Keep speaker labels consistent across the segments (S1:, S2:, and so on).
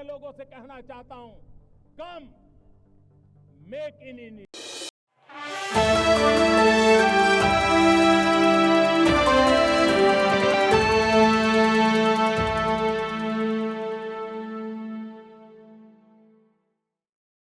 S1: लोगों से कहना चाहता हूं, कम मेक इन इंडिया।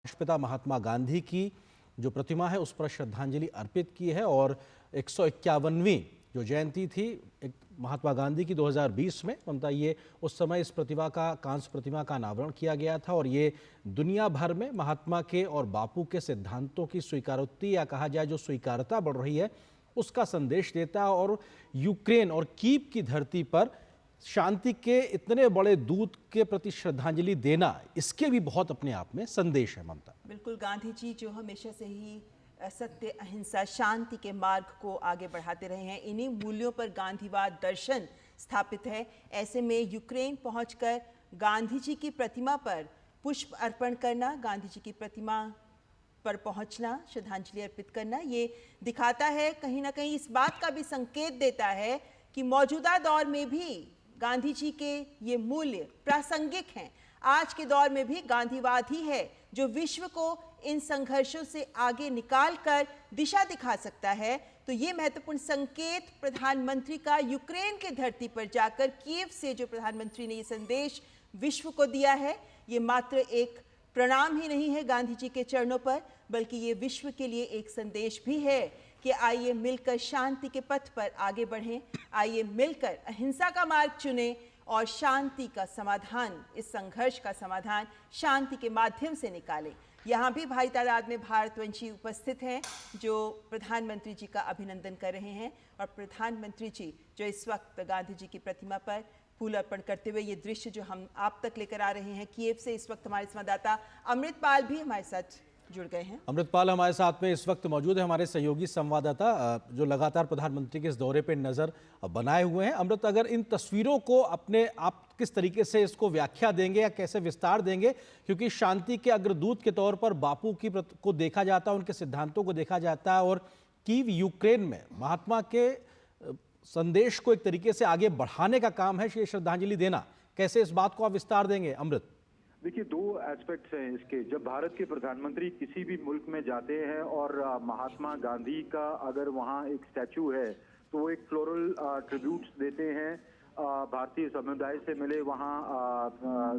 S2: राष्ट्रपिता महात्मा गांधी की जो प्रतिमा है उस पर श्रद्धांजलि अर्पित की है और 151वीं जो जयंती थी एक महात्मा गांधी की 2020 में, ममता, ये उस समय इस प्रतिभा का कांस्य प्रतिमा का अनावरण किया गया था और ये दुनिया भर में महात्मा के और बापू के सिद्धांतों की स्वीकारोक्ति या कहा जाए जो स्वीकारता बढ़ रही है उसका संदेश देता है। और यूक्रेन और कीव की धरती पर शांति के इतने बड़े दूत के प्रति श्रद्धांजलि देना, इसके भी बहुत अपने आप में संदेश है। ममता,
S3: बिल्कुल, गांधी जी जो हमेशा से ही सत्य, अहिंसा, शांति के मार्ग को आगे बढ़ाते रहे हैं, इन्हीं मूल्यों पर गांधीवाद दर्शन स्थापित है। ऐसे में यूक्रेन पहुंचकर गांधी जी की प्रतिमा पर पुष्प अर्पण करना, गांधी जी की प्रतिमा पर पहुंचना, श्रद्धांजलि अर्पित करना, ये दिखाता है, कहीं ना कहीं इस बात का भी संकेत देता है कि मौजूदा दौर में भी गांधी जी के ये मूल्य प्रासंगिक हैं। आज के दौर में भी गांधीवाद ही है जो विश्व को इन संघर्षों से आगे निकाल कर दिशा दिखा सकता है। तो ये महत्वपूर्ण संकेत प्रधानमंत्री का यूक्रेन के धरती पर जाकर कीव से जो प्रधानमंत्री ने ये संदेश विश्व को दिया है, ये मात्र एक प्रणाम ही नहीं है गांधी जी के चरणों पर, बल्कि ये विश्व के लिए एक संदेश भी है कि आइए मिलकर शांति के पथ पर आगे बढ़ें, आइए मिलकर अहिंसा का मार्ग चुनें और शांति का समाधान, इस संघर्ष का समाधान शांति के माध्यम से निकालें। यहाँ भी भारी तादाद में भारतवंशी उपस्थित हैं जो प्रधानमंत्री जी का अभिनंदन कर रहे हैं और प्रधानमंत्री जी जो इस वक्त गांधी जी की प्रतिमा पर फूल अर्पण करते हुए ये दृश्य जो हम आप तक लेकर आ रहे हैं कीव से, इस वक्त हमारे संवाददाता अमृतपाल भी हमारे साथ जुड़ गए हैं।
S2: अमृतपाल हमारे साथ में इस वक्त मौजूद है, हमारे सहयोगी संवाददाता जो लगातार प्रधानमंत्री के इस दौरे पे नजर बनाए हुए हैं। अमृत, अगर इन तस्वीरों को अपने आप किस तरीके से इसको व्याख्या देंगे या कैसे विस्तार देंगे, क्योंकि शांति के अग्रदूत के तौर पर बापू को देखा जाता है, उनके सिद्धांतों को देखा जाता है और कीव यूक्रेन में महात्मा के संदेश को एक तरीके से आगे बढ़ाने का काम है ये श्रद्धांजलि देना, कैसे इस बात को आप विस्तार देंगे? अमृत,
S4: देखिए, दो एस्पेक्ट्स हैं इसके। जब भारत के प्रधानमंत्री किसी भी मुल्क में जाते हैं और महात्मा गांधी का अगर वहाँ एक स्टैचू है तो वो एक फ्लोरल ट्रिब्यूट्स देते हैं भारतीय समुदाय से मिले वहाँ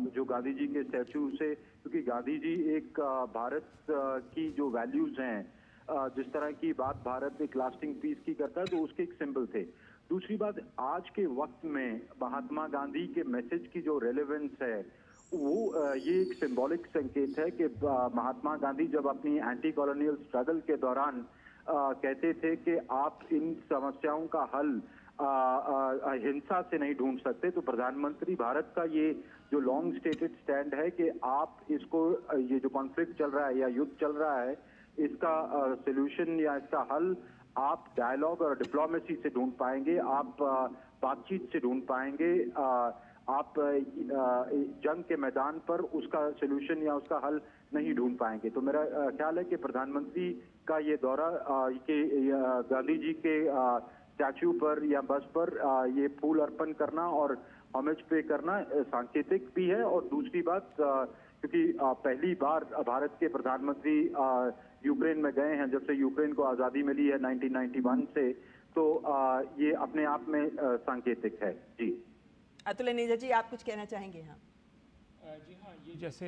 S4: जो गांधी जी के स्टैचू से, क्योंकि गांधी जी एक भारत की जो वैल्यूज हैं, जिस तरह की बात भारत एक लास्टिंग पीस की करता है, तो उसके एक सिंबल थे। दूसरी बात, आज के वक्त में महात्मा गांधी के मैसेज की जो रेलेवेंस है वो ये एक सिंबॉलिक संकेत है कि महात्मा गांधी जब अपनी एंटी कॉलोनियल स्ट्रगल के दौरान कहते थे कि आप इन समस्याओं का हल हिंसा से नहीं ढूंढ सकते, तो प्रधानमंत्री भारत का ये जो लॉन्ग स्टेटेड स्टैंड है कि आप इसको, ये जो कॉन्फ्लिक्ट चल रहा है या युद्ध चल रहा है, इसका सोल्यूशन या इसका हल आप डायलॉग और डिप्लोमेसी से ढूंढ पाएंगे, आप बातचीत से ढूंढ पाएंगे, आप जंग के मैदान पर उसका सोल्यूशन या उसका हल नहीं ढूंढ पाएंगे। तो मेरा ख्याल है कि प्रधानमंत्री का ये दौरा के गांधी जी के स्टैचू पर या बस पर ये फूल अर्पण करना और होमेज पे करना सांकेतिक भी है। और दूसरी बात, क्योंकि पहली बार भारत के प्रधानमंत्री यूक्रेन में गए हैं जब से यूक्रेन को आज़ादी मिली है 1991 से, तो ये अपने आप में सांकेतिक है। जी
S3: अतुल नेजा जी, आप कुछ कहना चाहेंगे? हाँ
S5: जी हाँ, ये जैसे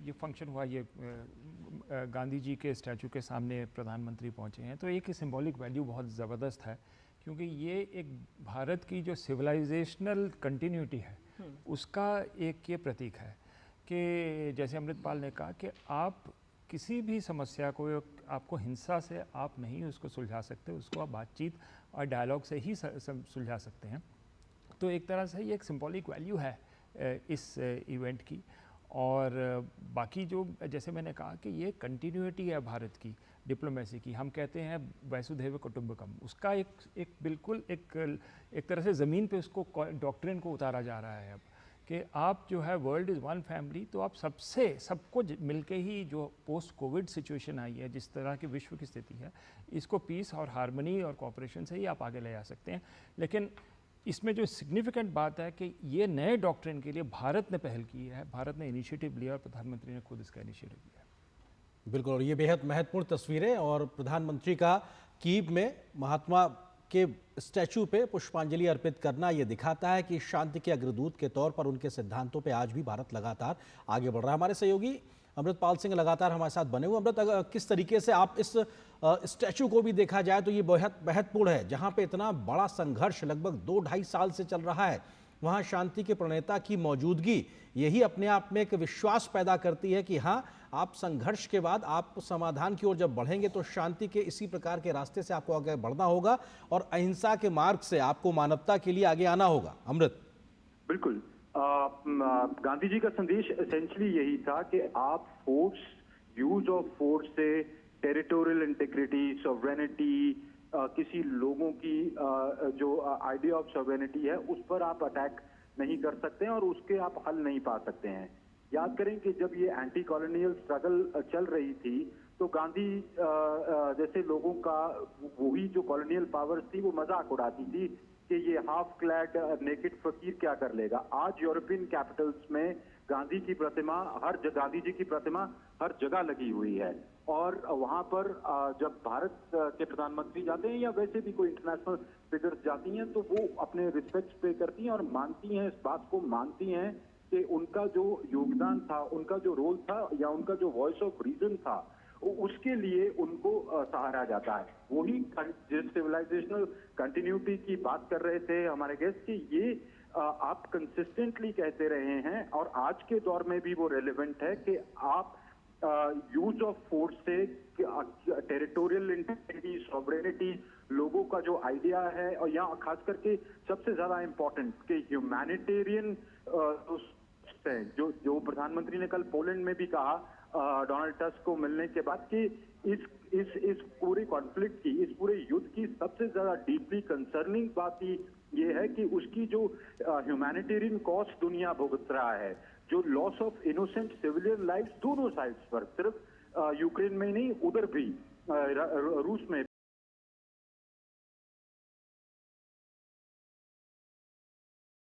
S5: ये फंक्शन हुआ, ये गांधी जी के स्टैचू के सामने प्रधानमंत्री पहुंचे हैं, तो एक सिंबॉलिक वैल्यू बहुत ज़बरदस्त है, क्योंकि ये एक भारत की जो सिविलाइजेशनल कंटिन्यूटी है उसका एक ये प्रतीक है कि जैसे अमृतपाल ने कहा कि आप किसी भी समस्या को, आपको हिंसा से आप नहीं उसको सुलझा सकते, उसको आप बातचीत और डायलॉग से ही सुलझा सकते हैं। तो एक तरह से ये एक सिंबॉलिक वैल्यू है इस इवेंट की। और बाकी जो जैसे मैंने कहा कि ये कंटिन्यूटी है भारत की डिप्लोमेसी की, हम कहते हैं वसुधैव कुटुंबकम, उसका एक बिल्कुल एक तरह से ज़मीन पे उसको डॉक्ट्रिन को उतारा जा रहा है अब कि आप जो है वर्ल्ड इज़ वन फैमिली, तो आप सबको मिलके ही जो पोस्ट कोविड सिचुएशन आई है, जिस तरह की विश्व की स्थिति है, इसको पीस और हारमनी और कोऑपरेशन से ही आप आगे ले जा सकते हैं। लेकिन इसमें जो सिग्निफिकेंट बात है कि ये नए डॉक्ट्रिन के लिए भारत ने पहल की है, भारत ने इनिशिएटिव लिया और प्रधानमंत्री ने खुद इसका इनिशिएटिव लिया।
S2: बिल्कुल, और ये बेहद महत्वपूर्ण तस्वीरें और प्रधानमंत्री का कीव में महात्मा के स्टैचू पे पुष्पांजलि अर्पित करना ये दिखाता है कि शांति के अग्रदूत के तौर पर उनके सिद्धांतों पे आज भी भारत लगातार आगे बढ़ रहा है। हमारे सहयोगी अमृतपाल सिंह लगातार हमारे साथ बने हुए। अमृत, किस तरीके से आप इस स्टैचू को भी देखा जाए तो ये बेहद महत्वपूर्ण है, जहाँ पे इतना बड़ा संघर्ष लगभग 2-2.5 साल से चल रहा है, वहाँ शांति के प्रणेता की मौजूदगी यही अपने आप में एक विश्वास पैदा करती है कि हाँ, आप संघर्ष के बाद आप समाधान की ओर जब बढ़ेंगे तो शांति के इसी प्रकार के रास्ते से आपको आगे बढ़ना होगा और अहिंसा के मार्ग से आपको मानवता के लिए आगे आना होगा। अमृत,
S4: बिल्कुल, गांधी जी का संदेश एसेंशियली यही था कि आप फोर्स, यूज ऑफ फोर्स से टेरिटोरियल इंटीग्रिटी, सॉवरेनिटी, किसी लोगों की जो आइडिया ऑफ सॉवरेनिटी है उस पर आप अटैक नहीं कर सकते हैं और उसके आप हल नहीं पा सकते हैं। याद करें कि जब ये एंटी कॉलोनियल स्ट्रगल चल रही थी तो गांधी जैसे लोगों का वही जो कॉलोनियल पावर्स थी वो मजाक उड़ाती थी कि ये हाफ क्लैड नेकेड फकीर क्या कर लेगा। आज यूरोपियन कैपिटल्स में गांधी की प्रतिमा गांधी जी की प्रतिमा हर जगह लगी हुई है और वहां पर जब भारत के प्रधानमंत्री जाते हैं या वैसे भी कोई इंटरनेशनल फिगर्स जाती हैं तो वो अपने रिस्पेक्ट पे करती हैं और मानती हैं, इस बात को मानती हैं कि उनका जो योगदान था, उनका जो रोल था या उनका जो वॉइस ऑफ रीजन था उसके लिए उनको सहारा जाता है। वही जिस सिविलाइजेशनल कंटिन्यूटी की बात कर रहे थे हमारे गेस्ट कि ये आप कंसिस्टेंटली कहते रहे हैं और आज के दौर में भी वो रेलेवेंट है कि आप यूज ऑफ फोर्स से टेरिटोरियल इंटीग्रिटी, सॉवरेनिटी, लोगों का जो आइडिया है और यहाँ खास करके सबसे ज्यादा इम्पोर्टेंट कि ह्यूमैनिटेरियन जो प्रधानमंत्री ने कल पोलैंड में भी कहा डोनाल्ड टस्क को मिलने के बाद कि इस पूरे कॉन्फ्लिक्ट की, इस पूरे युद्ध की सबसे ज्यादा डीपली कंसर्निंग बात ये है कि उसकी जो ह्यूमैनिटेरियन कॉस्ट दुनिया भुगत रहा है, जो loss of innocent civilian life दोनों साइड्स पर, सिर्फ यूक्रेन में नहीं उधर भी रूस में